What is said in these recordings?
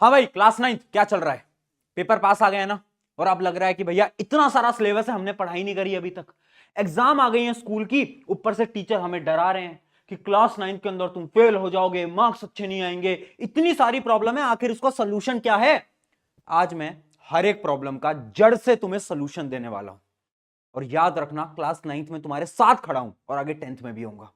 हाँ भाई, क्लास 9 क्या चल रहा है? पेपर पास आ गए हैं ना? और अब लग रहा है कि भैया इतना सारा सिलेबस है, हमने पढ़ाई नहीं करी अभी तक। एग्जाम आ गई है स्कूल की, ऊपर से टीचर हमें डरा रहे हैं कि क्लास 9 के अंदर तुम फेल हो जाओगे, मार्क्स अच्छे नहीं आएंगे, इतनी सारी प्रॉब्लम है, आखिर इसका सोल्यूशन क्या है? आज मैं हर एक प्रॉब्लम का जड़ से तुम्हें सोल्यूशन देने वाला हूं। और याद रखना, क्लास 9th में तुम्हारे साथ खड़ा हूं और आगे 10th में भी होऊंगा।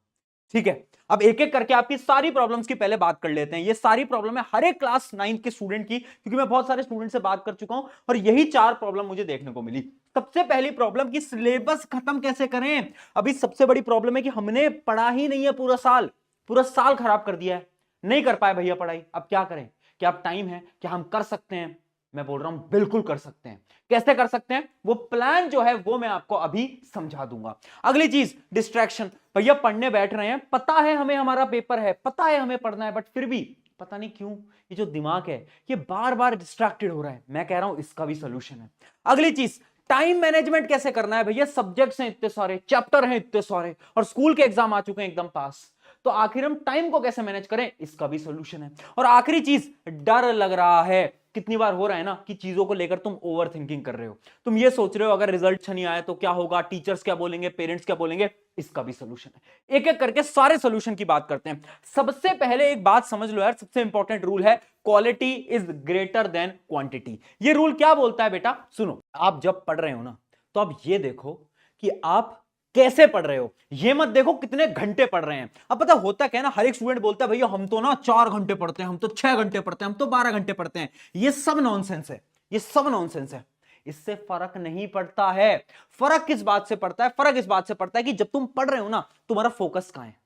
ठीक है, अब एक एक करके आपकी सारी प्रॉब्लम्स की पहले बात कर लेते हैं। ये सारी प्रॉब्लम है हर एक क्लास 9th के स्टूडेंट की, क्योंकि मैं बहुत सारे स्टूडेंट से बात कर चुका हूं और यही चार प्रॉब्लम मुझे देखने को मिली। सबसे पहली प्रॉब्लम कि सिलेबस खत्म कैसे करें। अभी सबसे बड़ी प्रॉब्लम है कि हमने पढ़ा ही नहीं है, पूरा साल खराब कर दिया है, नहीं कर पाए भैया पढ़ाई। अब क्या करें? क्या अब टाइम है? क्या हम कर सकते हैं? मैं बोल रहा हूं बिल्कुल कर सकते हैं। कैसे कर सकते हैं वो प्लान जो है वो मैं आपको अभी समझा दूंगा। अगली चीज, डिस्ट्रैक्शन। भैया पढ़ने बैठ रहे हैं, पता है हमें हमारा पेपर है, पता है हमें पढ़ना है, बट फिर भी पता नहीं क्यों ये जो दिमाग है ये बार बार डिस्ट्रैक्टेड हो रहा है। मैं कह रहा हूं इसका भी सोल्यूशन है। अगली चीज, टाइम मैनेजमेंट कैसे करना है। भैया सब्जेक्ट्स हैं इतने सारे, चैप्टर हैं इतने सारे, और स्कूल के एग्जाम आ चुके हैं एकदम पास, तो आखिर हम टाइम को कैसे मैनेज करें, इसका भी सोल्यूशन है। और आखिरी चीज, डर लग रहा है। कितनी बार हो रहा है ना कि चीजों को लेकर तुम ओवर थिंकिंग कर रहे हो, तुम ये सोच रहे हो अगर रिजल्ट अच्छा नहीं आया तो क्या होगा, टीचर्स क्या बोलेंगे, पेरेंट्स क्या बोलेंगे, इसका भी सोल्यूशन है। एक एक करके सारे सोल्यूशन की बात करते हैं। सबसे पहले एक बात समझ लो यार, सबसे इंपॉर्टेंट रूल है, quality is greater than quantity. ये रूल क्या बोलता है बेटा? सुनो, आप जब पढ़ रहे हो ना तो आप ये देखो कि आप कैसे पढ़ रहे हो, ये मत देखो कितने घंटे पढ़ रहे हैं। अब पता होता क्या है ना, हर एक स्टूडेंट बोलता है भैया हम तो ना 4 घंटे पढ़ते हैं, हम तो 6 घंटे पढ़ते हैं, हम तो 12 घंटे पढ़ते हैं। ये सब नॉनसेंस है, ये सब नॉनसेंस है। इससे फर्क नहीं पड़ता है। फर्क किस बात से पड़ता है? फर्क इस बात से पड़ता है कि जब तुम पढ़ रहे हो ना, तुम्हारा फोकस कहां है।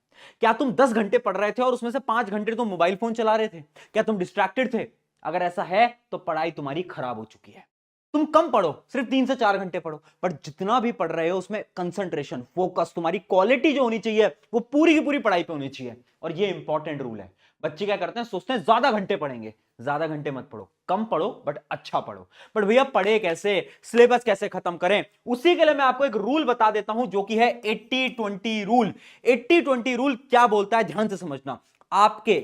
क्या तुम 10 घंटे पढ़ रहे थे और उसमें से 5 घंटे तुम मोबाइल फोन चला रहे थे? क्या तुम डिस्ट्रैक्टेड थे? अगर ऐसा है तो पढ़ाई तुम्हारी खराब हो चुकी है। तुम कम पढ़ो, सिर्फ 3 से 4 घंटे पढ़ो, पर जितना भी पढ़ रहे हो उसमें कंसंट्रेशन, फोकस, तुम्हारी क्वालिटी जो होनी चाहिए वो पूरी की पूरी पढ़ाई पे होनी चाहिए। और ये इंपॉर्टेंट रूल है। बच्चे क्या करते हैं, सोचते हैं ज्यादा घंटे पढ़ेंगे। ज्यादा घंटे मत पढ़ो, कम पढ़ो बट अच्छा पढ़ो। बट भैया पढ़े कैसे, सिलेबस कैसे खत्म करें, उसी के लिए मैं आपको एक रूल बता देता हूं जो कि है 80-20 रूल। 80-20 रूल क्या बोलता है, ध्यान से समझना। आपके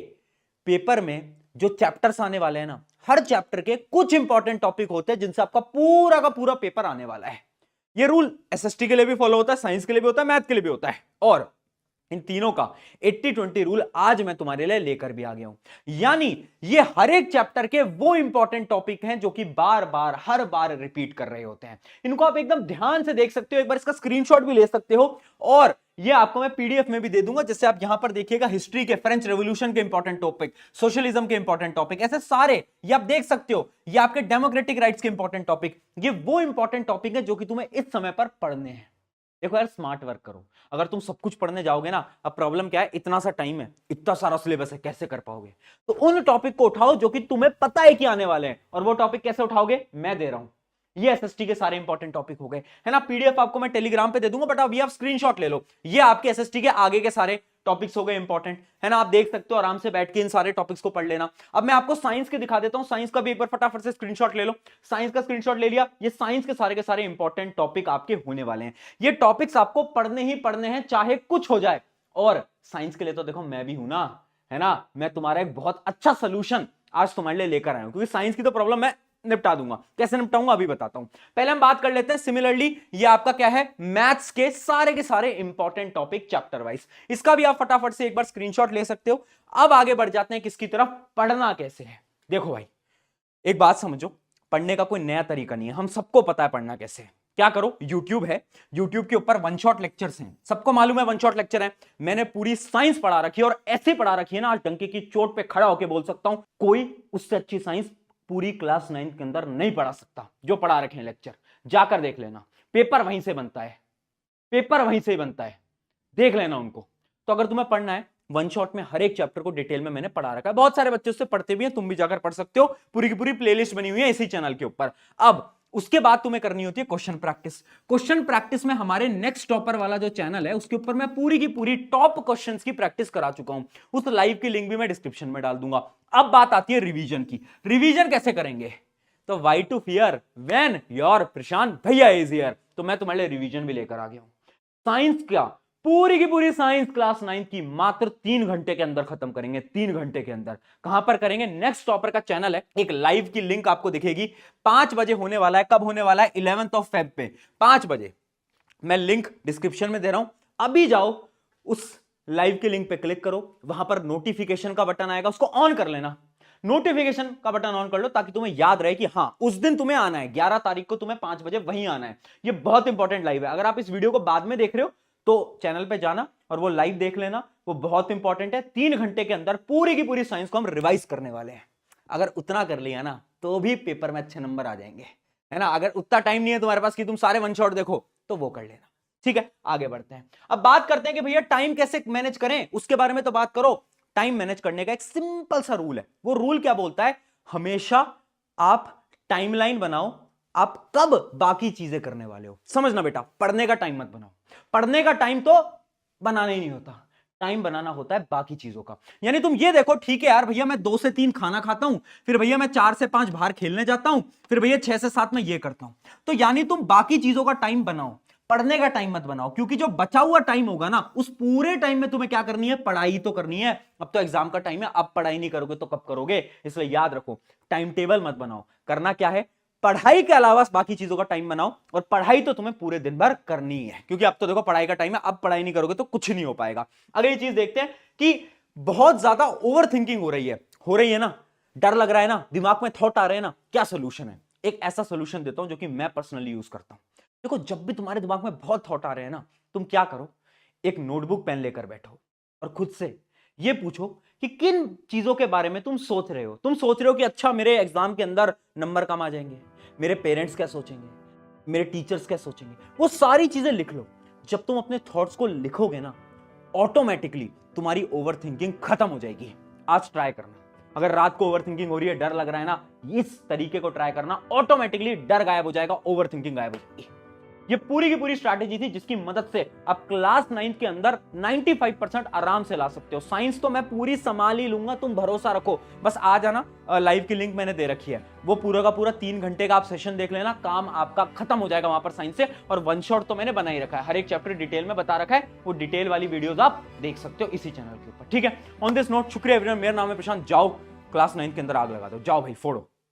पेपर में जो चैप्टर्स आने वाले हैं ना, हर चैप्टर के कुछ इंपॉर्टेंट टॉपिक होते हैं जिनसे आपका पूरा का पूरा पेपर आने वाला है। ये रूल एसएसटी के लिए भी फॉलो होता है, साइंस के लिए भी होता है, मैथ के लिए भी होता है। और इन तीनों का 80-20 रूल आज मैं तुम्हारे लिए लेकर भी आ गया हूं। यानी ये हर एक चैप्टर के वो इंपॉर्टेंट टॉपिक हैं जो कि बार बार हर बार रिपीट कर रहे होते हैं। इनको आप एकदम ध्यान से देख सकते हो, एक बार इसका स्क्रीनशॉट भी ले सकते हो, और ये आपको मैं पीडीएफ में भी दे दूंगा। जैसे आप यहां पर देखिएगा, हिस्ट्री के, फ्रेंच रेवोल्यूशन के इंपॉर्टेंट टॉपिक, सोशलिज्म के इंपॉर्टेंट टॉपिक, ऐसे सारे ये आप देख सकते हो। ये आपके डेमोक्रेटिक राइट्स के इंपॉर्टेंट टॉपिक, ये वो इंपॉर्टेंट टॉपिक है जो कि तुम्हें इस समय पर पढ़ने हैं। देखो यार, स्मार्ट वर्क करो। अगर तुम सब कुछ पढ़ने जाओगे ना, अब प्रॉब्लम क्या है, इतना सा टाइम है, इतना सारा सिलेबस है, कैसे कर पाओगे? तो उन टॉपिक को उठाओ जो कि तुम्हें पता है कि आने वाले हैं। और वो टॉपिक कैसे उठाओगे, मैं दे रहा हूं। ये एसएसटी के सारे इंपॉर्टेंट टॉपिक हो गए, है ना। पीडीएफ आपको मैं टेलीग्राम पे दे दूंगा, बट अभी आप स्क्रीनशॉट ले लो। ये आपके एसएसटी के आगे के सारे टॉपिक्स हो गए इंपॉर्टेंट, है ना। आप देख सकते हो, आराम से बैठ के इन सारे टॉपिक्स को पढ़ लेना। अब मैं आपको साइंस के दिखा देता हूं, साइंस का भी एक बार फटाफट से स्क्रीनशॉट ले लो। साइंस का स्क्रीनशॉट ले लिया, ये साइंस के सारे इंपॉर्टेंट टॉपिक आपके होने वाले हैं। ये टॉपिक्स आपको पढ़ने ही पढ़ने हैं, चाहे कुछ हो जाए। और साइंस के लिए तो देखो मैं भी हूं ना, है ना। मैं तुम्हारा एक बहुत अच्छा सोल्यूशन आज तुम्हारे लिए लेकर आया हूं, क्योंकि साइंस की तो प्रॉब्लम मैं निपटा दूंगा। कैसे निपटाऊंगा अभी बताता हूं। पहले हम बात कर लेते हैं सिमिलरली, ये आपका क्या है, मैथ्स के सारे इंपॉर्टेंट टॉपिक चैप्टर वाइज। इसका भी आप फटाफट से एक बार स्क्रीनशॉट ले सकते हो। अब आगे बढ़ जाते हैं किसकी तरफ, पढ़ना कैसे है। देखो भाई, एक बात समझो, पढ़ने का कोई नया तरीका नहीं है, हम सबको पता है पढ़ना कैसे है। क्या करो, YouTube है, YouTube के ऊपर वन शॉट लेक्चर्स हैं, सबको मालूम है वन शॉट लेक्चर है। मैंने पूरी साइंस पढ़ा रखी है, और ऐसे पढ़ा रखी है ना, आज डंके की चोट पे खड़ा होकर बोल सकता हूं, कोई उससे अच्छी साइंस पूरी क्लास 9 के अंदर नहीं पढ़ा सकता। जो पढ़ा रखे हैं लेक्चर, जाकर देख लेना, पेपर वहीं से बनता है, पेपर वहीं से बनता है, देख लेना उनको। तो अगर तुम्हें पढ़ना है, वन शॉट में हर एक चैप्टर को डिटेल में मैंने पढ़ा रखा है, बहुत सारे बच्चे उससे पढ़ते भी हैं, तुम भी जाकर पढ़ सकते हो। पूरी की पूरी प्लेलिस्ट बनी हुई है इसी चैनल के ऊपर। अब उसके बाद तुम्हें करनी होती है क्वेश्चन प्रैक्टिस। क्वेश्चन प्रैक्टिस में हमारे नेक्स्ट टॉपर वाला जो चैनल है, उसके ऊपर मैं पूरी की पूरी टॉप क्वेश्चंस की प्रैक्टिस करा चुका हूं। उस लाइव की लिंक भी मैं डिस्क्रिप्शन में डाल दूंगा। अब बात आती है रिवीजन की। रिवीजन कैसे करेंगे? तो why to fear when your Prashant bhaiya is here. तो मैं तुम्हारे लिए रिवीजन भी लेकर आ गया हूं। साइंस का पूरी की पूरी साइंस क्लास 9 की मात्र 3 घंटे के अंदर खत्म करेंगे। 3 घंटे के अंदर कहां पर करेंगे? नेक्स्ट टॉपर का चैनल है, एक लाइव की लिंक आपको दिखेगी, 5 बजे होने वाला है। कब होने वाला है? 11 Feb पे 5 बजे। मैं लिंक डिस्क्रिप्शन में दे रहा हूं, अभी जाओ उस लाइव के लिंक पे क्लिक करो, वहां पर नोटिफिकेशन का बटन आएगा, उसको ऑन कर लेना। नोटिफिकेशन का बटन ऑन कर लो ताकि तुम्हें याद रहे कि हाँ उस दिन तुम्हें आना है, 11 तारीख को तुम्हें 5 बजे वहीं आना है। ये बहुत इंपॉर्टेंट लाइव है। अगर आप इस वीडियो को बाद में देख रहे हो तो चैनल पे जाना और वो लाइव देख लेना, वो बहुत इंपॉर्टेंट है। 3 घंटे के अंदर पूरी की पूरी साइंस को हम रिवाइज करने वाले हैं। अगर उतना कर लिया ना तो भी पेपर में अच्छे नंबर आ जाएंगे, है ना। अगर उतना टाइम नहीं है तुम्हारे पास कि तुम सारे वन शॉट देखो तो वो कर लेना, ठीक है। आगे बढ़ते हैं, अब बात करते हैं कि भैया टाइम कैसे मैनेज करें, उसके बारे में तो बात करो। टाइम मैनेज करने का एक सिंपल सा रूल है। वो रूल क्या बोलता है? हमेशा आप टाइमलाइन बनाओ, आप कब बाकी चीजें करने वाले हो। समझना बेटा, पढ़ने का टाइम मत बनाओ। पढ़ने का टाइम तो बनाना ही नहीं होता, टाइम बनाना होता है बाकी चीजों का। यानी तुम ये देखो, ठीक है यार भैया मैं 2 से 3 खाना खाता हूं, फिर भैया मैं 4 से 5 बाहर खेलने जाता हूं, फिर भैया 6 से 7 में ये करता हूं। तो यानी तुम बाकी चीजों का टाइम बनाओ, पढ़ने का टाइम मत बनाओ। क्योंकि जो बचा हुआ टाइम होगा ना, उस पूरे टाइम में तुम्हें क्या करनी है? पढ़ाई तो करनी है। अब तो एग्जाम का टाइम है, अब पढ़ाई नहीं करोगे तो कब करोगे? इसलिए याद रखो, टाइम टेबल मत बनाओ। करना क्या है? पढ़ाई के अलावा बाकी चीजों का टाइम बनाओ, और पढ़ाई तो तुम्हें पूरे दिन भर करनी है। क्योंकि अब तो देखो पढ़ाई का टाइम है, अब पढ़ाई नहीं करोगे तो कुछ नहीं हो पाएगा। अगली चीज देखते हैं कि बहुत ज्यादा ओवर थिंकिंग हो रही है ना, डर लग रहा है ना, दिमाग में थॉट आ रहे हैं ना, क्या सोल्यूशन है? एक ऐसा सोल्यूशन देता हूं जो कि मैं पर्सनली यूज करता हूं। देखो, जब भी तुम्हारे दिमाग में बहुत थॉट आ रहे हैं ना, तुम क्या करो, एक नोटबुक पेन लेकर बैठो और खुद से ये पूछो कि किन चीजों के बारे में तुम सोच रहे हो। तुम सोच रहे हो कि अच्छा मेरे एग्जाम के अंदर नंबर कम आ जाएंगे, मेरे पेरेंट्स क्या सोचेंगे, मेरे टीचर्स क्या सोचेंगे। वो सारी चीजें लिख लो। जब तुम अपने थॉट्स को लिखोगे ना, ऑटोमेटिकली तुम्हारी ओवर थिंकिंग खत्म हो जाएगी। आज ट्राई करना, अगर रात को ओवर थिंकिंग हो रही है, डर लग रहा है ना, इस तरीके को ट्राई करना, ऑटोमेटिकली डर गायब हो जाएगा, ओवर थिंकिंग गायब हो जाएगी। ये पूरी की पूरी स्ट्रैटेजी थी जिसकी मदद से आप क्लास 9 के अंदर 95% आराम से ला सकते हो। साइंस तो मैं पूरी संभाल ही लूंगा, तुम भरोसा रखो। बस आ जाना, लाइव की लिंक मैंने दे रखी है, वो पूरा का पूरा 3 घंटे का आप सेशन देख लेना, काम आपका खत्म हो जाएगा वहां पर साइंस से। और वन शॉट तो मैंने बना ही रखा है, हर एक चैप्टर डिटेल में बता रखा है, वो डिटेल वाली वीडियोस आप देख सकते हो इसी चैनल के ऊपर, ठीक है। ऑन दिस नोट, शुक्रिया एवरीवन, मेरा नाम है प्रशांत। जाओ क्लास 9 के अंदर आग लगा दो, जाओ भाई फोड़ो।